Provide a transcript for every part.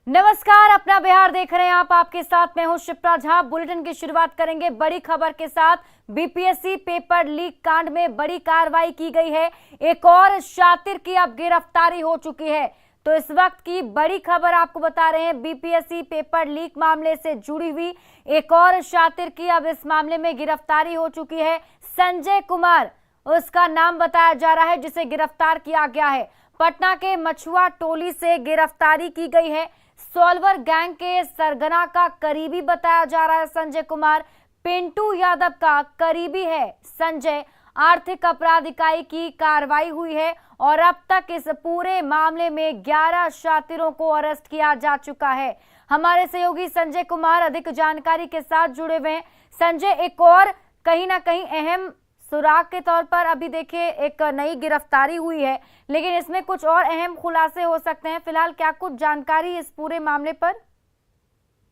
नमस्कार, अपना बिहार देख रहे हैं आप। आपके साथ मैं हूं शिप्रा झा। बुलेटिन की शुरुआत करेंगे बड़ी खबर के साथ। बीपीएससी पेपर लीक कांड में बड़ी कार्रवाई की गई है। एक और शातिर की अब गिरफ्तारी हो चुकी है। तो इस वक्त की बड़ी खबर आपको बता रहे हैं, बीपीएससी पेपर लीक मामले से जुड़ी हुई एक और शातिर की अब इस मामले में गिरफ्तारी हो चुकी है। संजय कुमार उसका नाम बताया जा रहा है जिसे गिरफ्तार किया गया है। पटना के मछुआ टोली से गिरफ्तारी की गई है। सॉल्वर गैंग के सरगना का करीबी बताया जा रहा है संजय कुमार। पिंटू यादव का करीबी है संजय। आर्थिक अपराध इकाई की कार्रवाई हुई है और अब तक इस पूरे मामले में 11 शातिरों को अरेस्ट किया जा चुका है। हमारे सहयोगी संजय कुमार अधिक जानकारी के साथ जुड़े हुए हैं। संजय, एक और कहीं ना कहीं अहम सुराग के तौर पर अभी देखिए एक नई गिरफ्तारी हुई है, लेकिन इसमें कुछ और अहम खुलासे हो सकते हैं। फिलहाल क्या कुछ जानकारी इस पूरे मामले पर?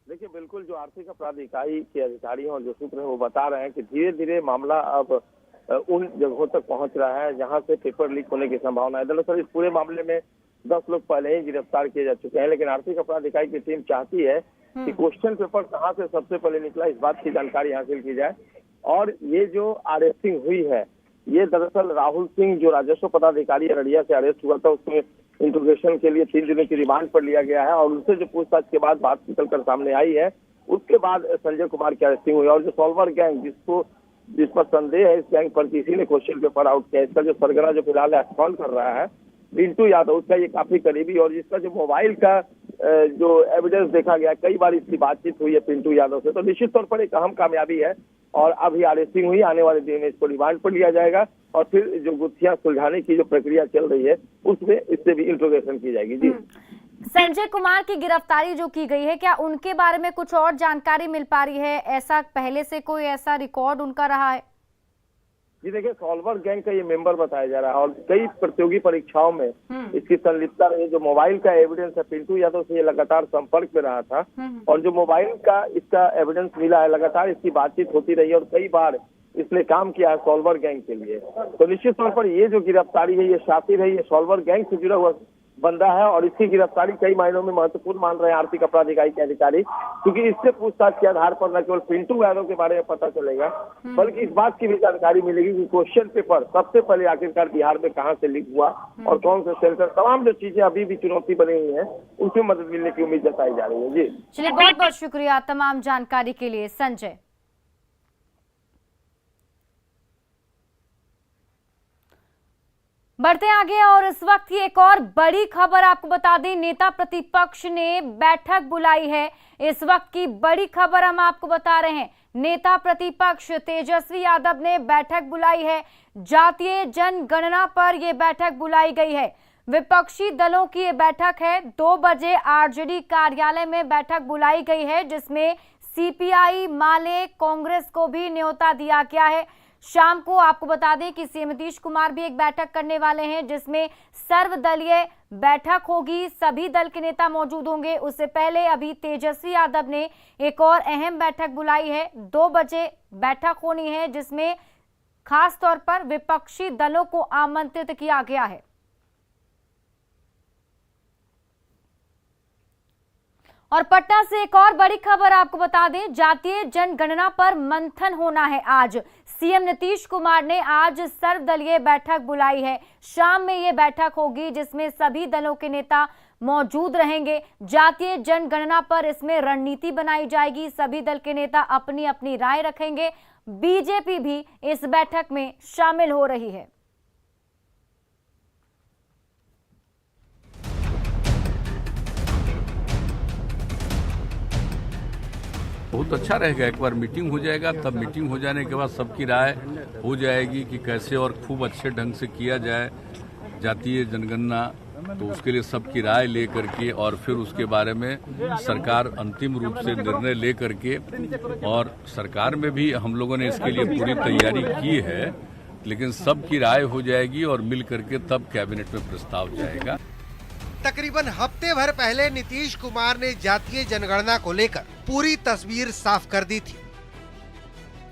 देखिए, बिल्कुल जो आर्थिक अपराध इकाई के अधिकारी हैं और जो सूत्र हैं वो बता रहे हैं कि धीरे धीरे मामला अब उन जगहों तक पहुंच रहा है जहां से पेपर लीक होने की संभावना है। दरअसल इस पूरे मामले में 10 लोग पहले ही गिरफ्तार किए जा चुके हैं, लेकिन आर्थिक अपराध इकाई की टीम चाहती है कि क्वेश्चन पेपर कहां से सबसे पहले निकला, इस बात की जानकारी हासिल की जाए। और ये जो अरेस्टिंग हुई है, ये दरअसल राहुल सिंह जो राजस्व पदाधिकारी अररिया से अरेस्ट हुआ था, उसमें इंट्रोगेशन के लिए 3 दिनों की रिमांड पर लिया गया है और उनसे जो पूछताछ के बाद बात निकलकर सामने आई है, उसके बाद संजय कुमार की अरेस्टिंग हुई। और जो सॉल्वर गैंग जिस पर संदेह है इस गैंग पर किसी ने क्वेश्चन पेपर आउट किया, इसका जो सरगना जो फिलहाल एक्सपॉल कर रहा है पिंटू यादव, उसका ये काफी करीबी और जिसका जो मोबाइल का जो एविडेंस देखा गया, कई बार इसकी बातचीत हुई है पिंटू यादव से, तो निश्चित तौर पर एक अहम कामयाबी है। और अभी अरेस्टिंग हुई, आने वाले दिन में इसको रिमांड पर लिया जाएगा और फिर जो गुत्थियां सुलझाने की जो प्रक्रिया चल रही है उसमें इससे भी इंट्रोगेशन की जाएगी। जी, संजय कुमार की गिरफ्तारी जो की गई है, क्या उनके बारे में कुछ और जानकारी मिल पा रही है? ऐसा पहले से कोई ऐसा रिकॉर्ड उनका रहा है? जी देखिए, सॉल्वर गैंग का ये मेंबर बताया जा रहा है और कई प्रतियोगी परीक्षाओं में इसकी संलिप्तता रही। जो मोबाइल का एविडेंस है, पिंटू यादव से ये लगातार संपर्क में रहा था और जो मोबाइल का इसका एविडेंस मिला है, लगातार इसकी बातचीत होती रही और कई बार इसने काम किया है सॉल्वर गैंग के लिए। तो निश्चित तौर पर ये जो गिरफ्तारी है, ये शातिर है, ये सॉल्वर गैंग से जुड़ा हुआ बंदा है और इसकी गिरफ्तारी कई मायनों में महत्वपूर्ण मान रहे हैं आर्थिक अपराध इकाई के अधिकारी, क्योंकि इससे पूछताछ के आधार पर न केवल पिंटू यादव के बारे में पता चलेगा, बल्कि इस बात की भी जानकारी मिलेगी कि क्वेश्चन पेपर सबसे पहले आखिरकार बिहार में कहां से लीक हुआ और कौन से सेंटर। तमाम जो चीजें अभी भी चुनौती बनी हुई है, उनसे मदद मिलने की उम्मीद जताई जा रही है। जी चलिए, बहुत बहुत शुक्रिया तमाम जानकारी के लिए संजय। बढ़ते आगे और इस वक्त की एक और बड़ी खबर आपको बता दें, नेता प्रतिपक्ष ने बैठक बुलाई है। इस वक्त की बड़ी खबर हम आपको बता रहे हैं, नेता प्रतिपक्ष तेजस्वी यादव ने बैठक बुलाई है। जातीय जनगणना पर यह बैठक बुलाई गई है। विपक्षी दलों की ये बैठक है। 2 बजे आरजेडी कार्यालय में बैठक बुलाई गई है, जिसमें सीपीआई, माले, कांग्रेस को भी न्योता दिया गया है। शाम को आपको बता दें कि सीएम नीतीश कुमार भी एक बैठक करने वाले हैं, जिसमें सर्वदलीय बैठक होगी। सभी दल के नेता मौजूद होंगे। उससे पहले अभी तेजस्वी यादव ने एक और अहम बैठक बुलाई है। 2 बजे बैठक होनी है, जिसमें खास तौर पर विपक्षी दलों को आमंत्रित किया गया है। और पटना से एक और बड़ी खबर आपको बता दें, जातीय जनगणना पर मंथन होना है आज। सीएम नीतीश कुमार ने आज सर्वदलीय बैठक बुलाई है। शाम में ये बैठक होगी, जिसमें सभी दलों के नेता मौजूद रहेंगे। जातीय जनगणना पर इसमें रणनीति बनाई जाएगी। सभी दल के नेता अपनी अपनी राय रखेंगे। बीजेपी भी इस बैठक में शामिल हो रही है। बहुत अच्छा रहेगा। एक बार मीटिंग हो जाएगा, तब मीटिंग हो जाने के बाद सबकी राय हो जाएगी कि कैसे और खूब अच्छे ढंग से किया जाए जातीय जनगणना। तो उसके लिए सबकी राय ले करके और फिर उसके बारे में सरकार अंतिम रूप से निर्णय ले करके, और सरकार में भी हम लोगों ने इसके लिए पूरी तैयारी की है, लेकिन सबकी राय हो जाएगी और मिल करके तब कैबिनेट में प्रस्ताव जाएगा। तकरीबन हफ्ते भर पहले नीतीश कुमार ने जातीय जनगणना को लेकर पूरी तस्वीर साफ कर दी थी।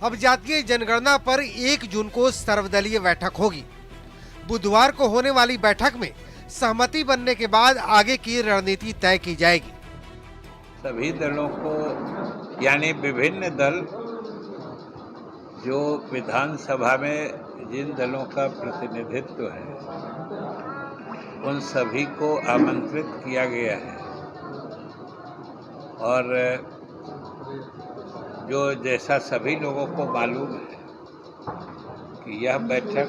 अब जातीय जनगणना पर 1 जून को सर्वदलीय बैठक होगी। बुधवार को होने वाली बैठक में सहमति बनने के बाद आगे की रणनीति तय की जाएगी। सभी दलों को, यानी विभिन्न दल जो विधानसभा में जिन दलों का प्रतिनिधित्व है उन सभी को आमंत्रित किया गया है। और जो जैसा सभी लोगों को मालूम है कि यह बैठक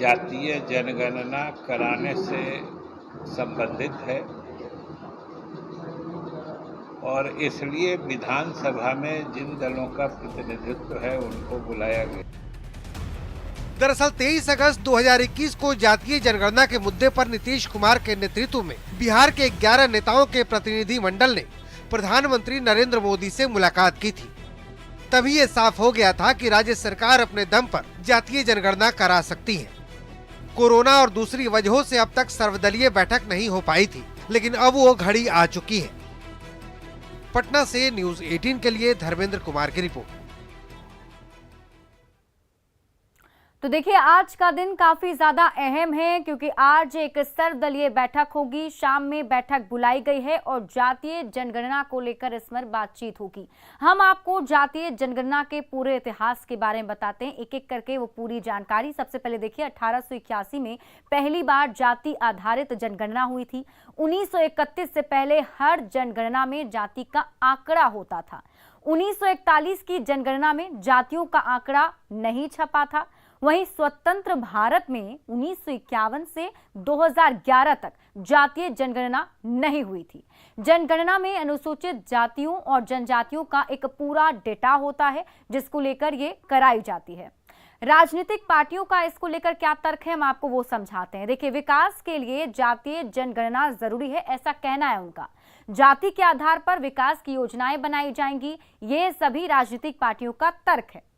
जातीय जनगणना कराने से संबंधित है और इसलिए विधानसभा में जिन दलों का प्रतिनिधित्व है उनको बुलाया गया। दरअसल 23 अगस्त 2021 को जातीय जनगणना के मुद्दे पर नीतीश कुमार के नेतृत्व में बिहार के 11 नेताओं के प्रतिनिधि मंडल ने प्रधानमंत्री नरेंद्र मोदी से मुलाकात की थी। तभी ये साफ हो गया था कि राज्य सरकार अपने दम पर जातीय जनगणना करा सकती है। कोरोना और दूसरी वजहों से अब तक सर्वदलीय बैठक नहीं हो पाई थी, लेकिन अब वो घड़ी आ चुकी है। पटना से न्यूज़ 18 के लिए धर्मेंद्र कुमार की रिपोर्ट। तो देखिए, आज का दिन काफी ज्यादा अहम है क्योंकि आज एक सर्वदलीय बैठक होगी। शाम में बैठक बुलाई गई है और जातीय जनगणना को लेकर इस पर बातचीत होगी। हम आपको जातीय जनगणना के पूरे इतिहास के बारे में बताते हैं, एक एक करके वो पूरी जानकारी। सबसे पहले देखिए, 1881 में पहली बार जाति आधारित जनगणना हुई थी। 1931 से पहले हर जनगणना में जाति का आंकड़ा होता था। 1941 की जनगणना में जातियों का आंकड़ा नहीं छपा था। वहीं स्वतंत्र भारत में 1951 से 2011 तक जातीय जनगणना नहीं हुई थी। जनगणना में अनुसूचित जातियों और जनजातियों का एक पूरा डेटा होता है जिसको लेकर ये कराई जाती है। राजनीतिक पार्टियों का इसको लेकर क्या तर्क है, हम आपको वो समझाते हैं। देखिए, विकास के लिए जातीय जनगणना जरूरी है, ऐसा कहना है उनका। जाति के आधार पर विकास की योजनाएं बनाई जाएंगी, ये सभी राजनीतिक पार्टियों का तर्क है।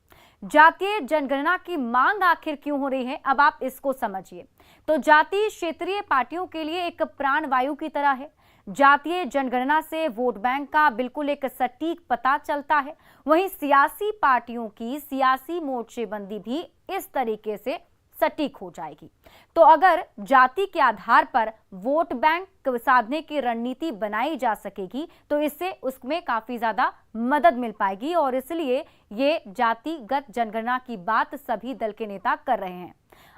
जातीय जनगणना की मांग आखिर क्यों हो रही है, अब आप इसको समझिए। तो जाति क्षेत्रीय पार्टियों के लिए एक प्राणवायु की तरह है। जातीय जनगणना से वोट बैंक का बिल्कुल एक सटीक पता चलता है। वहीं सियासी पार्टियों की सियासी मोर्चेबंदी भी इस तरीके से सटीक हो जाएगी। तो अगर जाति के आधार पर वोट बैंक साधने की रणनीति बनाई जा सकेगी तो इससे उसमें काफी ज्यादा मदद मिल पाएगी और इसलिए ये जातिगत जनगणना की बात सभी दल के नेता कर रहे हैं।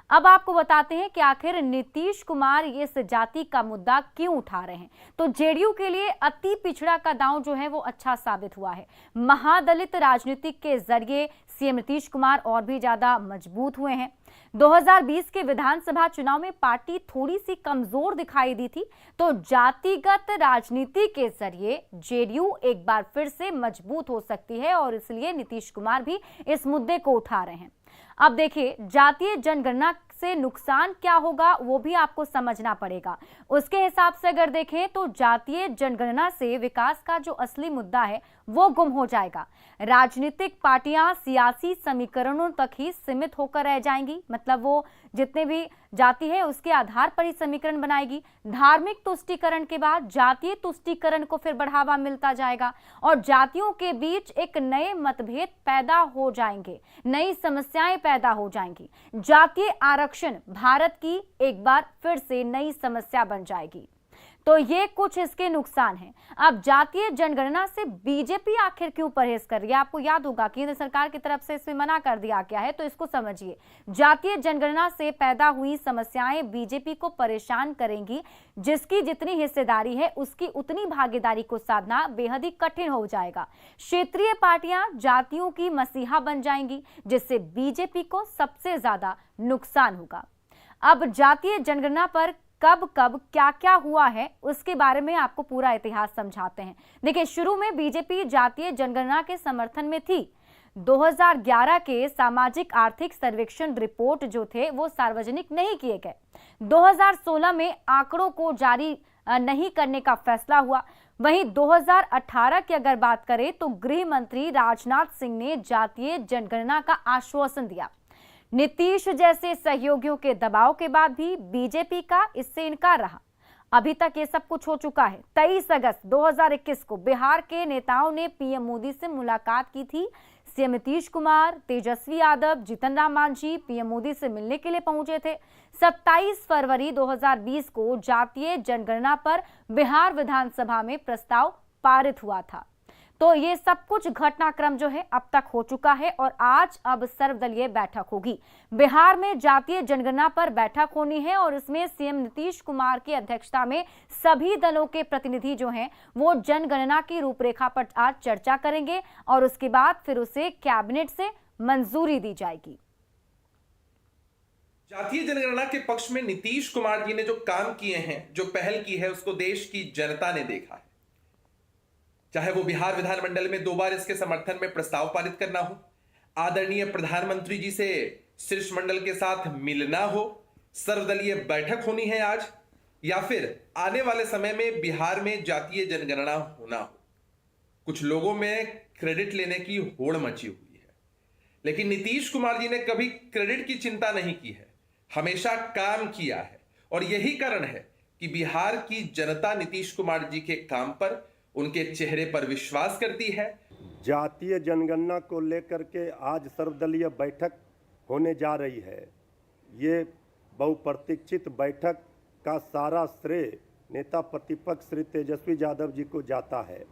अब आपको बताते हैं कि आखिर नीतीश कुमार इस जाति का मुद्दा क्यों उठा रहे हैं। तो जेडीयू के लिए अति पिछड़ा का दांव जो है वो अच्छा साबित हुआ है। महादलित राजनीति के जरिए सीएम नीतीश कुमार और भी ज्यादा मजबूत हुए हैं। 2020 के विधानसभा चुनाव में पार्टी थोड़ी सी कमजोर दिखाई दी थी, तो जातिगत राजनीति के जरिए जेडीयू एक बार फिर से मजबूत हो सकती है और इसलिए नीतीश कुमार भी इस मुद्दे को उठा रहे हैं। अब देखिए, जातीय जनगणना से नुकसान क्या होगा वो भी आपको समझना पड़ेगा। उसके हिसाब से अगर देखें तो जातीय जनगणना से विकास का जो असली मुद्दा है वो गुम हो जाएगा। राजनीतिक पार्टियां सियासी समीकरणों तक ही सीमित होकर रह जाएंगी, मतलब वो जितने भी जाति है उसके आधार पर ही समीकरण बनाएगी। धार्मिक तुष्टीकरण के बाद जातीय तुष्टीकरण को फिर बढ़ावा मिलता जाएगा और जातियों के बीच एक नए मतभेद पैदा हो जाएंगे, नई समस्याएं पैदा हो जाएंगी। जातीय आरक्षण भारत की एक बार फिर से नई समस्या बन जाएगी। तो ये कुछ इसके नुकसान हैं। अब जातीय जनगणना से बीजेपी आखिर क्यों परहेज कर रही है? आपको याद होगा केंद्र सरकार की तरफ से इसमें मना कर दिया गया है, तो इसको समझिए। जातीय जनगणना से पैदा हुई समस्याएं बीजेपी को परेशान करेंगी। जिसकी जितनी हिस्सेदारी है उसकी उतनी भागीदारी को साधना बेहद ही कठिन हो जाएगा। क्षेत्रीय पार्टियां जातियों की मसीहा बन जाएंगी, जिससे बीजेपी को सबसे ज्यादा नुकसान होगा। अब जातीय जनगणना पर कब कब क्या क्या हुआ है उसके बारे में आपको पूरा इतिहास समझाते हैं। देखिए, शुरू में बीजेपी जातीय जनगणना के समर्थन में थी। 2011 के सामाजिक आर्थिक सर्वेक्षण रिपोर्ट जो थे वो सार्वजनिक नहीं किए गए। 2016 में आंकड़ों को जारी नहीं करने का फैसला हुआ। वहीं 2018 की अगर बात करें तो गृह मंत्री राजनाथ सिंह ने जातीय जनगणना का आश्वासन दिया। नीतीश जैसे सहयोगियों के दबाव के बाद भी बीजेपी का इससे इनकार रहा। अभी तक ये सब कुछ हो चुका है। 23 अगस्त 2021 को बिहार के नेताओं ने पीएम मोदी से मुलाकात की थी। सीएम नीतीश कुमार, तेजस्वी यादव, जीतन राम मांझी पीएम मोदी से मिलने के लिए पहुंचे थे। 27 फरवरी 2020 को जातीय जनगणना पर बिहार विधानसभा में प्रस्ताव पारित हुआ था। तो ये सब कुछ घटनाक्रम जो है अब तक हो चुका है और आज अब सर्वदलीय बैठक होगी। बिहार में जातीय जनगणना पर बैठक होनी है और इसमें सीएम नीतीश कुमार की अध्यक्षता में सभी दलों के प्रतिनिधि जो हैं वो जनगणना की रूपरेखा पर आज चर्चा करेंगे और उसके बाद फिर उसे कैबिनेट से मंजूरी दी जाएगी। जातीय जनगणना के पक्ष में नीतीश कुमार जी ने जो काम किए हैं, जो पहल की है, उसको देश की जनता ने देखा है। चाहे वो बिहार विधानमंडल में 2 बार इसके समर्थन में प्रस्ताव पारित करना हो, आदरणीय प्रधानमंत्री जी से शिष्टमंडल के साथ मिलना हो, सर्वदलीय बैठक होनी है आज, या फिर आने वाले समय में बिहार में जातीय जनगणना होना हो। कुछ लोगों में क्रेडिट लेने की होड़ मची हुई है, लेकिन नीतीश कुमार जी ने कभी क्रेडिट की चिंता नहीं की है, हमेशा काम किया है और यही कारण है कि बिहार की जनता नीतीश कुमार जी के काम पर, उनके चेहरे पर विश्वास करती है। जातीय जनगणना को लेकर के आज सर्वदलीय बैठक होने जा रही है। ये बहुप्रतीक्षित बैठक का सारा श्रेय नेता प्रतिपक्ष श्री तेजस्वी यादव जी को जाता है।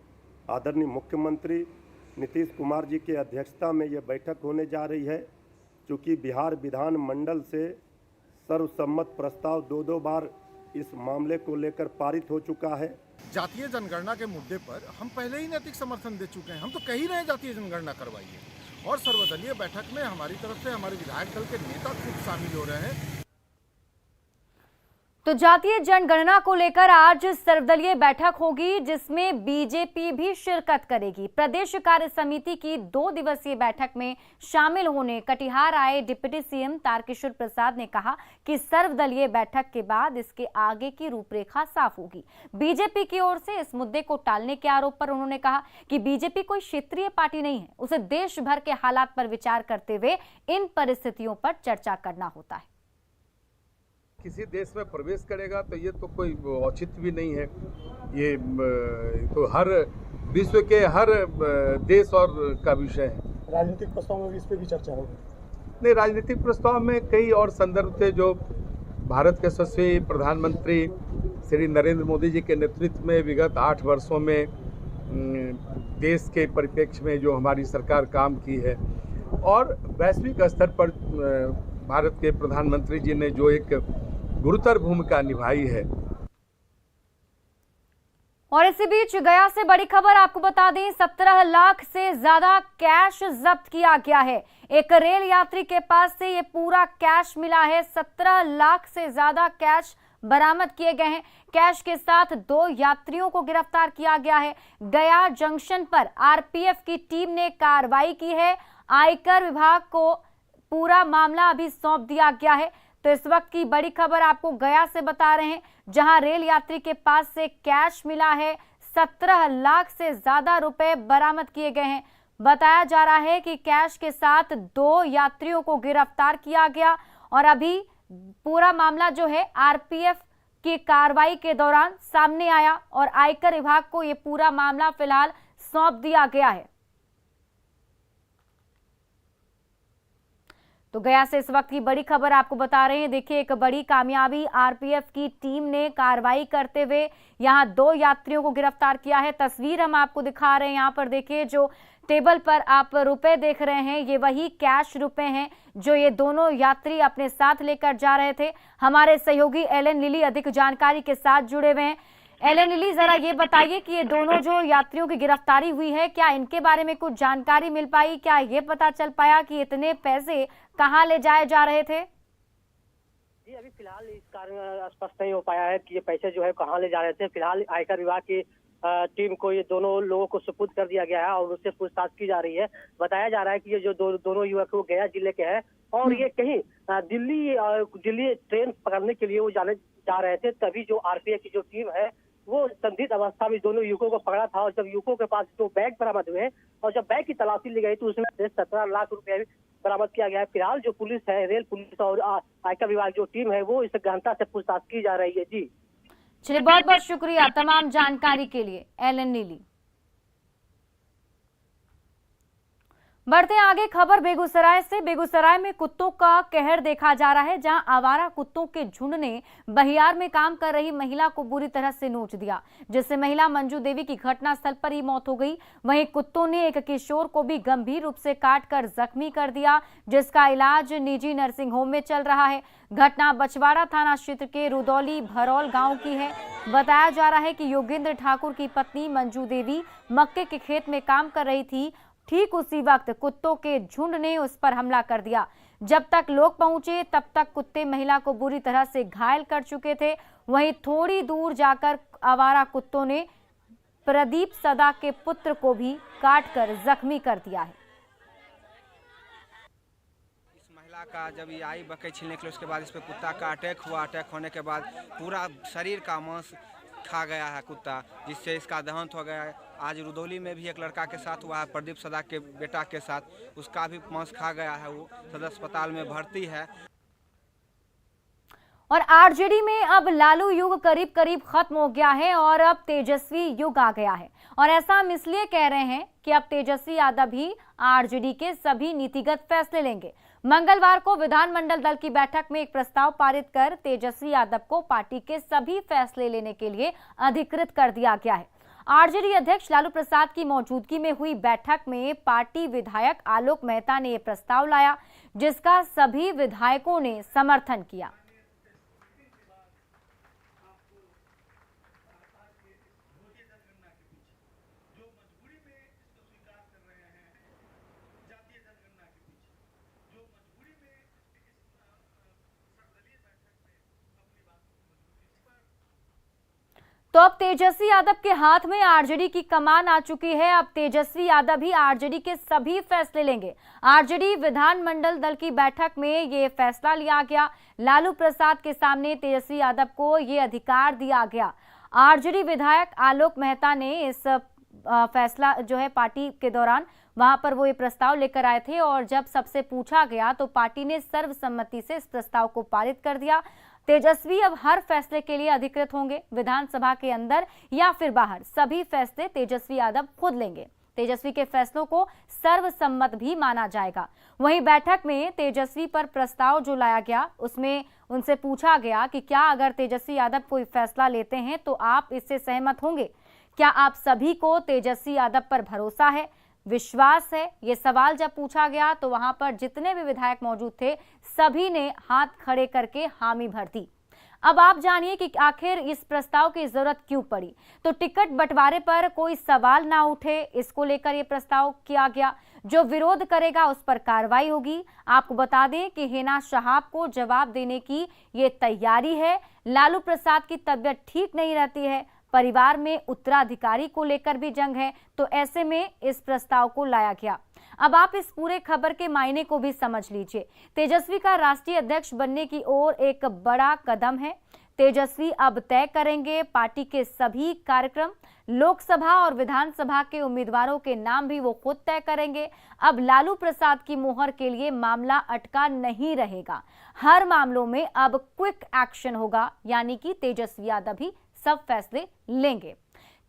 आदरणीय मुख्यमंत्री नीतीश कुमार जी की अध्यक्षता में ये बैठक होने जा रही है। चूँकि बिहार विधानमंडल से सर्वसम्मत प्रस्ताव 2 बार इस मामले को लेकर पारित हो चुका है। जातीय जनगणना के मुद्दे पर हम पहले ही नैतिक समर्थन दे चुके हैं। हम तो कह ही रहे हैं जातीय जनगणना करवाइए और सर्वदलीय बैठक में हमारी तरफ से हमारे विधायक दल के नेता खुद शामिल हो रहे हैं। तो जातीय जनगणना को लेकर आज सर्वदलीय बैठक होगी जिसमें बीजेपी भी शिरकत करेगी। प्रदेश कार्य समिति की 2 दिवसीय बैठक में शामिल होने कटिहार आए डिप्टी सीएम तारकिशोर प्रसाद ने कहा कि सर्वदलीय बैठक के बाद इसके आगे की रूपरेखा साफ होगी। बीजेपी की ओर से इस मुद्दे को टालने के आरोप पर उन्होंने कहा कि बीजेपी कोई क्षेत्रीय पार्टी नहीं है, उसे देश भर के हालात पर विचार करते हुए इन परिस्थितियों पर चर्चा करना होता है। किसी देश में प्रवेश करेगा तो ये तो कोई औचित्य भी नहीं है। ये तो हर विश्व के हर देश और का विषय है। राजनीतिक प्रस्ताव में भी इस पर भी चर्चा होगी। नहीं, राजनीतिक प्रस्ताव में कई और संदर्भ थे जो भारत के यशस्वी प्रधानमंत्री श्री नरेंद्र मोदी जी के नेतृत्व में विगत 8 वर्षों में देश के परिप्रेक्ष्य में जो हमारी सरकार काम की है और वैश्विक स्तर पर भारत के प्रधानमंत्री जी ने जो एक गुरुतर भूमिका निभाई है। और इसी बीच गया से बड़ी खबर आपको बता दें, 17 लाख से ज्यादा कैश जब्त किया गया है। एक रेल यात्री के पास से ये पूरा कैश मिला है। 17 लाख से ज्यादा कैश बरामद किए गए हैं। कैश के साथ 2 यात्रियों को गिरफ्तार किया गया है। गया जंक्शन पर आरपीएफ की टीम ने कार्रवाई की है। आयकर विभाग को पूरा मामला अभी सौंप दिया गया है। तो इस वक्त की बड़ी खबर आपको गया से बता रहे हैं, जहां रेल यात्री के पास से कैश मिला है। 17 लाख से ज्यादा रुपए बरामद किए गए हैं। बताया जा रहा है कि कैश के साथ 2 यात्रियों को गिरफ्तार किया गया और अभी पूरा मामला जो है आरपीएफ की कार्रवाई के दौरान सामने आया और आयकर विभाग को ये पूरा मामला फिलहाल सौंप दिया गया है। तो गया से इस वक्त की बड़ी खबर आपको बता रहे हैं। देखिए, एक बड़ी कामयाबी, आरपीएफ की टीम ने कार्रवाई करते हुए यहां 2 यात्रियों को गिरफ्तार किया है। तस्वीर हम आपको दिखा रहे हैं। यहां पर देखिए, जो टेबल पर आप रुपए देख रहे हैं, ये वही कैश रुपए हैं जो ये दोनों यात्री अपने साथ लेकर जा रहे थे। हमारे सहयोगी एलन लिली अधिक जानकारी के साथ जुड़े हुए हैं। एलन लिली, जरा ये बताइए कि ये दोनों जो यात्रियों की गिरफ्तारी हुई है, क्या इनके बारे में कुछ जानकारी मिल पाई? क्या ये पता चल पाया कि इतने पैसे कहाँ ले जाए जा रहे थे? जी, अभी फिलहाल इस कारण में स्पष्ट नहीं हो पाया है कि ये पैसे जो है कहाँ ले जा रहे थे। फिलहाल आयकर विभाग की टीम को ये दोनों लोगों को सुपुर्द कर दिया गया है और उससे पूछताछ की जा रही है। बताया जा रहा है कि ये जो दोनों युवक वो गया जिले के हैं और ये कहीं दिल्ली ट्रेन पकड़ने के लिए वो जाने जा रहे थे। तभी जो आरपीएफ की जो टीम है वो संदिग्ध अवस्था में दोनों युवकों को पकड़ा था और जब युवकों के पास जो बैग बरामद हुए और जब बैग की तलाशी ली गई तो उसमें से 17 लाख रुपए बरामद किया गया है। फिलहाल जो पुलिस है, रेल पुलिस और आयकर विभाग जो टीम है वो इस गहनता से पूछताछ की जा रही है। जी चलिए, बहुत बहुत शुक्रिया तमाम जानकारी के लिए एलन नीली। बढ़ते आगे खबर बेगूसराय से। बेगूसराय में कुत्तों का कहर देखा जा रहा है, जहां आवारा कुत्तों के झुंड ने बहियार में काम कर रही महिला को बुरी तरह से नोच दिया, जिससे महिला मंजू देवी की घटनास्थल पर ही मौत हो गई। वहीं कुत्तों ने एक किशोर को भी गंभीर रूप से काटकर जख्मी कर दिया, जिसका इलाज निजी नर्सिंग होम में चल रहा है। घटना बछवाड़ा थाना क्षेत्र के रुदौली भरौल गाँव की है। बताया जा रहा है कि योगेंद्र ठाकुर की पत्नी मंजू देवी मक्के के खेत में काम कर रही थी। ठीक उसी वक्त कुत्तों के झुंड ने उस पर हमला कर दिया। जब तक लोग पहुंचे तब तक कुत्ते महिला को बुरी तरह से घायल कर चुके थे। वहीं थोड़ी दूर जाकर आवारा कुत्तों ने प्रदीप सदा के पुत्र को भी काटकर जख्मी कर दिया है। इस महिला का जब ये आई बकरी छीलने के लिए, उसके बाद इस पे कुत्ता का अटैक हुआ। अटैक होने के बाद पूरा शरीर का मांस खा गया है कुत्ता, जिससे इसका देहांत हो गया है। आज रुदौली में भी एक लड़का के साथ हुआ है, प्रदीप सदा के बेटा के साथ, उसका भी मांस खा गया है। वो सदर अस्पताल में भर्ती है। और आरजेडी में अब लालू युग करीब करीब खत्म हो गया है और अब तेजस्वी युग आ गया है। और ऐसा हम इसलिए कह रहे हैं कि अब तेजस्वी यादव भी आरजेडी के सभी नीतिगत फैसले लेंगे। मंगलवार को विधानमंडल दल की बैठक में एक प्रस्ताव पारित कर तेजस्वी यादव को पार्टी के सभी फैसले लेने के लिए अधिकृत कर दिया गया है। आरजेडी अध्यक्ष लालू प्रसाद की मौजूदगी में हुई बैठक में पार्टी विधायक आलोक मेहता ने यह प्रस्ताव लाया, जिसका सभी विधायकों ने समर्थन किया। तो अब तेजस्वी यादव के हाथ में आरजेडी की कमान आ चुकी है। अब तेजस्वी यादव ही आरजेडी के सभी फैसले लेंगे। आरजेडी विधानमंडल दल की बैठक में ये फैसला लिया गया। लालू प्रसाद के सामने तेजस्वी यादव को ये अधिकार दिया गया। आरजेडी विधायक आलोक मेहता ने इस फैसला जो है पार्टी के दौरान वहां पर वो ये प्रस्ताव लेकर आए थे, और जब सबसे पूछा गया तो पार्टी ने सर्वसम्मति से इस प्रस्ताव को पारित कर दिया। तेजस्वी अब हर फैसले के लिए अधिकृत होंगे। विधानसभा के अंदर या फिर बाहर सभी फैसले तेजस्वी यादव खुद लेंगे। तेजस्वी के फैसलों को सर्वसम्मत भी माना जाएगा। वहीं बैठक में तेजस्वी पर प्रस्ताव जो लाया गया, उसमें उनसे पूछा गया कि क्या अगर तेजस्वी यादव कोई फैसला लेते हैं तो आप इससे सहमत होंगे? क्या आप सभी को तेजस्वी यादव पर भरोसा है, विश्वास है? ये सवाल जब पूछा गया तो वहां पर जितने भी विधायक मौजूद थे सभी ने हाथ खड़े करके हामी भर दी। अब आप जानिए कि आखिर इस प्रस्ताव की जरूरत क्यों पड़ी। तो टिकट बंटवारे पर कोई सवाल ना उठे, इसको लेकर यह प्रस्ताव किया गया। जो विरोध करेगा उस पर कार्रवाई होगी। आपको बता दें कि हिना शहाब को जवाब देने की ये तैयारी है। लालू प्रसाद की तबीयत ठीक नहीं रहती है, परिवार में उत्तराधिकारी को लेकर भी जंग है, तो ऐसे में इस प्रस्ताव को लाया गया। अब आप इस पूरे खबर के मायने को भी समझ लीजिए। तेजस्वी का राष्ट्रीय अध्यक्ष बनने की ओर एक बड़ा कदम है। तेजस्वी अब तय करेंगे पार्टी के सभी कार्यक्रम, लोकसभा और विधानसभा के उम्मीदवारों के नाम भी वो खुद तय करेंगे। अब लालू प्रसाद की मोहर के लिए मामला अटका नहीं रहेगा। हर मामलों में अब क्विक एक्शन होगा, यानी कि तेजस्वी यादव ही सब फैसले लेंगे।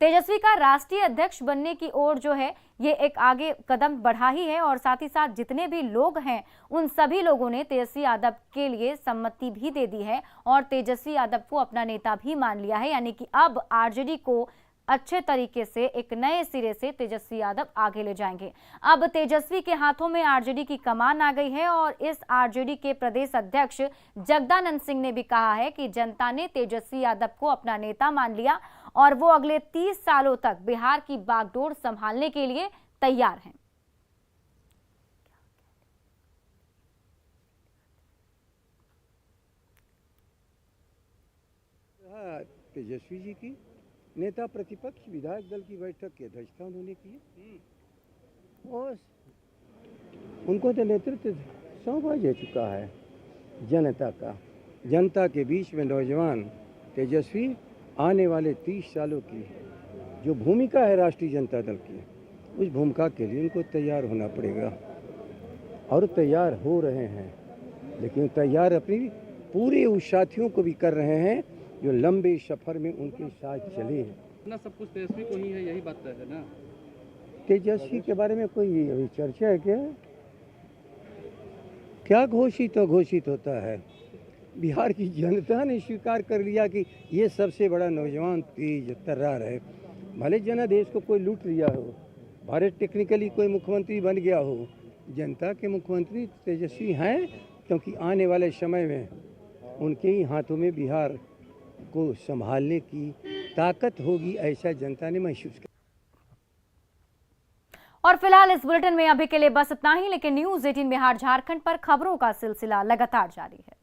तेजस्वी का राष्ट्रीय अध्यक्ष बनने की ओर जो है ये एक आगे कदम बढ़ा ही है, और साथ ही साथ जितने भी लोग हैं उन सभी लोगों ने तेजस्वी यादव के लिए सम्मति भी दे दी है और तेजस्वी यादव को अपना नेता भी मान लिया है। यानी कि अब आरजेडी को अच्छे तरीके से एक नए सिरे से तेजस्वी यादव आगे ले जाएंगे। अब तेजस्वी के हाथों में आरजेडी की कमान आ गई है, और इस आरजेडी के प्रदेश अध्यक्ष जगदानंद सिंह ने भी कहा है कि जनता ने तेजस्वी यादव को अपना नेता मान लिया और वो अगले 30 सालों तक बिहार की बागडोर संभालने के लिए तैयार हैं। तेजस्वी जी की नेता प्रतिपक्ष विधायक दल की बैठक की अध्यक्षता उन्होंने की और उनको तो नेतृत्व सौंपा जा चुका है जनता का। जनता के बीच में नौजवान तेजस्वी आने वाले 30 सालों की जो भूमिका है राष्ट्रीय जनता दल की, उस भूमिका के लिए उनको तैयार होना पड़ेगा और तैयार हो रहे हैं। लेकिन तैयार अपनी पूरे उस साथियों को भी कर रहे हैं जो लंबे सफर में उनके साथ चले हैं। ना सब कुछ तेजस्वी को ही है, यही बात है ना। तेजस्वी के बारे में कोई अभी चर्चा है क्या घोषित होता है। बिहार की जनता ने स्वीकार कर लिया कि ये सबसे बड़ा नौजवान तेज तर्रार है। भले जनादेश को कोई लूट लिया हो, भारत टेक्निकली कोई मुख्यमंत्री बन गया हो, जनता के मुख्यमंत्री तेजस्वी हैं, क्योंकि आने वाले समय में उनके ही हाथों में बिहार को संभालने की ताकत होगी, ऐसा जनता ने महसूस किया। और फिलहाल इस बुलेटिन में अभी के लिए बस इतना ही, लेकिन न्यूज़ 18 बिहार झारखंड पर खबरों का सिलसिला लगातार जारी है।